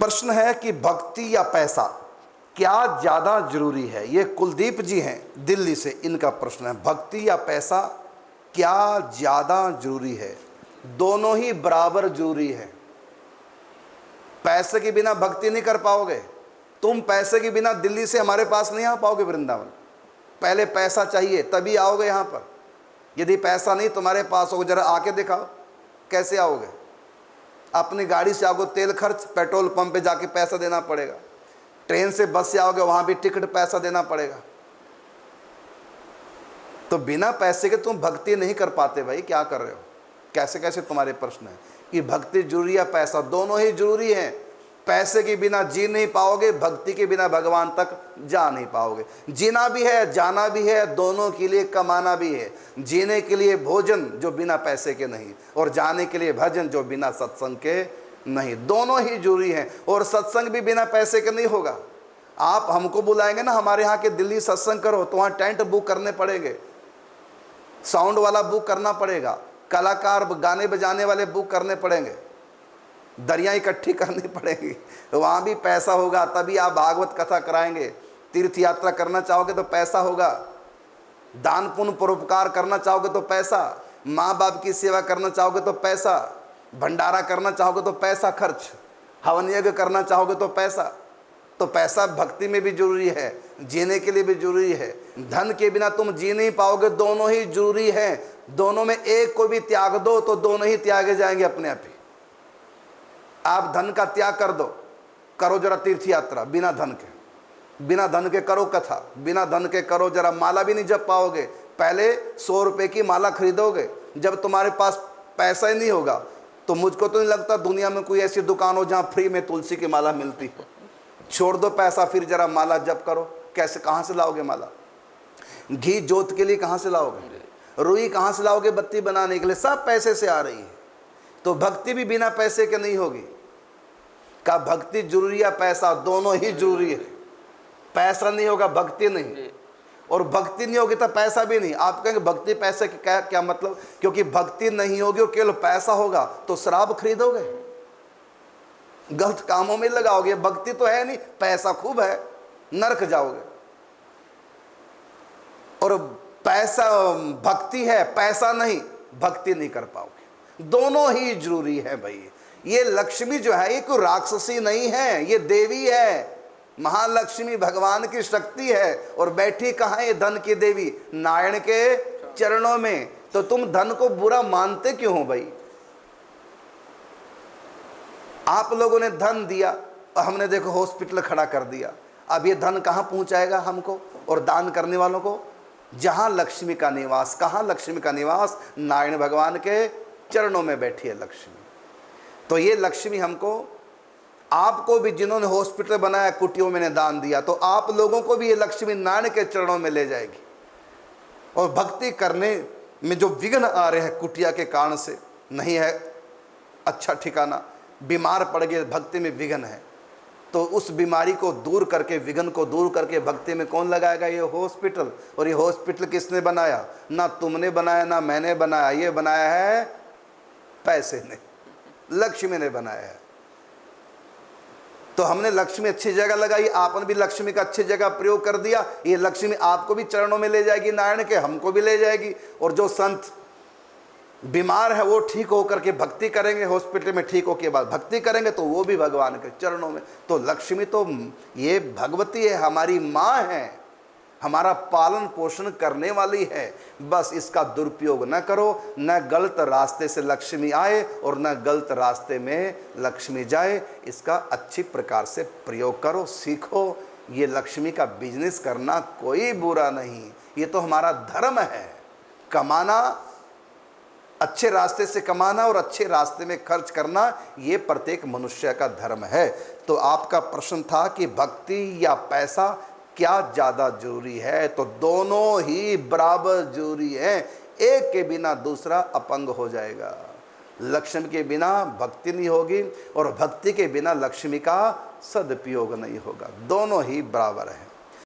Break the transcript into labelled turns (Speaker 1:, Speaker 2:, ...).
Speaker 1: प्रश्न है कि भक्ति या पैसा क्या ज़्यादा जरूरी है। ये कुलदीप जी हैं दिल्ली से, इनका प्रश्न है भक्ति या पैसा क्या ज़्यादा जरूरी है। दोनों ही बराबर जरूरी है। पैसे के बिना भक्ति नहीं कर पाओगे। तुम पैसे के बिना दिल्ली से हमारे पास नहीं आ पाओगे वृंदावन। पहले पैसा चाहिए तभी आओगे यहाँ पर। यदि पैसा नहीं तुम्हारे पास हो, जरा आके दिखाओ कैसे आओगे। अपनी गाड़ी से आओगे, तेल खर्च, पेट्रोल पंप पे जाके पैसा देना पड़ेगा। ट्रेन से बस से आओगे, वहाँ भी टिकट पैसा देना पड़ेगा। तो बिना पैसे के तुम भक्ति नहीं कर पाते भाई। क्या कर रहे हो? कैसे कैसे तुम्हारे प्रश्न है कि भक्ति जरूरी या पैसा। दोनों ही जरूरी है। पैसे के बिना जी नहीं पाओगे, भक्ति के बिना भगवान तक जा नहीं पाओगे। जीना भी है, जाना भी है, दोनों के लिए कमाना भी है। जीने के लिए भोजन जो बिना पैसे के नहीं, और जाने के लिए भजन जो बिना सत्संग के नहीं। दोनों ही जरूरी हैं। और सत्संग भी बिना पैसे के नहीं होगा। आप हमको बुलाएंगे ना हमारे यहाँ के दिल्ली सत्संग करो, तो वहाँ टेंट बुक करने पड़ेंगे, साउंड वाला बुक करना पड़ेगा, कलाकार गाने बजाने वाले बुक करने पड़ेंगे, दरिया इकट्ठी करनी पड़ेगी, वहाँ भी पैसा होगा। तभी आप भागवत कथा कराएंगे। तीर्थ यात्रा करना चाहोगे तो पैसा होगा। दान पुण्य परोपकार करना चाहोगे तो पैसा। माँ बाप की सेवा करना चाहोगे तो पैसा। भंडारा करना चाहोगे तो पैसा खर्च। हवन यज्ञ करना चाहोगे तो पैसा। तो पैसा भक्ति में भी जरूरी है, जीने के लिए भी जरूरी है। धन के बिना तुम जी नहीं पाओगे। दोनों ही जरूरी है। दोनों में एक को भी त्याग दो तो दोनों ही त्यागे जाएंगे अपने आप ही। आप धन का त्याग कर दो, करो जरा तीर्थ यात्रा बिना धन के। बिना धन के करो कथा, बिना धन के करो जरा, माला भी नहीं जप पाओगे। पहले 100 रुपए की माला खरीदोगे। जब तुम्हारे पास पैसा ही नहीं होगा तो मुझको तो नहीं लगता दुनिया में कोई ऐसी दुकान हो जहाँ फ्री में तुलसी की माला मिलती हो। छोड़ दो पैसा, फिर जरा माला जप करो। कैसे, कहाँ से लाओगे माला? घी जोत के लिए कहाँ से लाओगे? रुई कहाँ से लाओगे बत्ती बनाने के लिए? सब पैसे से आ रही है। तो भक्ति भी बिना पैसे के नहीं होगी। का भक्ति जरूरी या पैसा? दोनों ही जरूरी है। पैसा नहीं होगा भक्ति नहीं, और भक्ति नहीं होगी तो पैसा भी नहीं। आप कहेंगे भक्ति पैसे की क्या मतलब? क्योंकि भक्ति नहीं होगी और केवल पैसा होगा तो शराब खरीदोगे, गलत कामों में लगाओगे। भक्ति तो है नहीं, पैसा खूब है, नरक जाओगे। और पैसा भक्ति है, पैसा नहीं, भक्ति नहीं कर पाओगे। दोनों ही जरूरी है भाई। ये लक्ष्मी जो है ये कोई राक्षसी नहीं है, ये देवी है। महालक्ष्मी भगवान की शक्ति है। और बैठी कहाँ है ये धन की देवी? नारायण के चरणों में। तो तुम धन को बुरा मानते क्यों हो भाई? आप लोगों ने धन दिया और हमने देखो हॉस्पिटल खड़ा कर दिया। अब ये धन कहाँ पहुंचाएगा हमको और दान करने वालों को? जहां लक्ष्मी का निवास। कहाँ लक्ष्मी का निवास? नारायण भगवान के चरणों में बैठी है लक्ष्मी। तो ये लक्ष्मी हमको, आपको भी जिन्होंने हॉस्पिटल बनाया, कुटियों में दान दिया, तो आप लोगों को भी ये लक्ष्मी नारायण के चरणों में ले जाएगी। और भक्ति करने में जो विघ्न आ रहे हैं कुटिया के कारण से, नहीं है अच्छा ठिकाना, बीमार पड़ गए, भक्ति में विघ्न है, तो उस बीमारी को दूर करके, विघ्न को दूर करके भक्ति में कौन लगाएगा? ये हॉस्पिटल। और ये हॉस्पिटल किसने बनाया? ना तुमने बनाया ना मैंने बनाया, ये बनाया है पैसे ने, लक्ष्मी ने बनाया है। तो हमने लक्ष्मी अच्छी जगह लगाई, आपने भी लक्ष्मी का अच्छी जगह प्रयोग कर दिया। ये लक्ष्मी आपको भी चरणों में ले जाएगी नारायण के, हमको भी ले जाएगी। और जो संत बीमार है वो ठीक होकर के भक्ति करेंगे, हॉस्पिटल में ठीक होकर बाद भक्ति करेंगे, तो वो भी भगवान के चरणों में। तो लक्ष्मी तो ये भगवती है, हमारी माँ है, हमारा पालन पोषण करने वाली है। बस इसका दुरुपयोग न करो, न गलत रास्ते से लक्ष्मी आए और न गलत रास्ते में लक्ष्मी जाए। इसका अच्छी प्रकार से प्रयोग करो, सीखो। ये लक्ष्मी का बिजनेस करना कोई बुरा नहीं, ये तो हमारा धर्म है। कमाना, अच्छे रास्ते से कमाना और अच्छे रास्ते में खर्च करना, ये प्रत्येक मनुष्य का धर्म है। तो आपका प्रश्न था कि भक्ति या पैसा क्या ज़्यादा जरूरी है? तो दोनों ही बराबर जरूरी है। एक के बिना दूसरा अपंग हो जाएगा। लक्ष्मी के बिना भक्ति नहीं होगी और भक्ति के बिना लक्ष्मी का सदुपयोग नहीं होगा। दोनों ही बराबर है।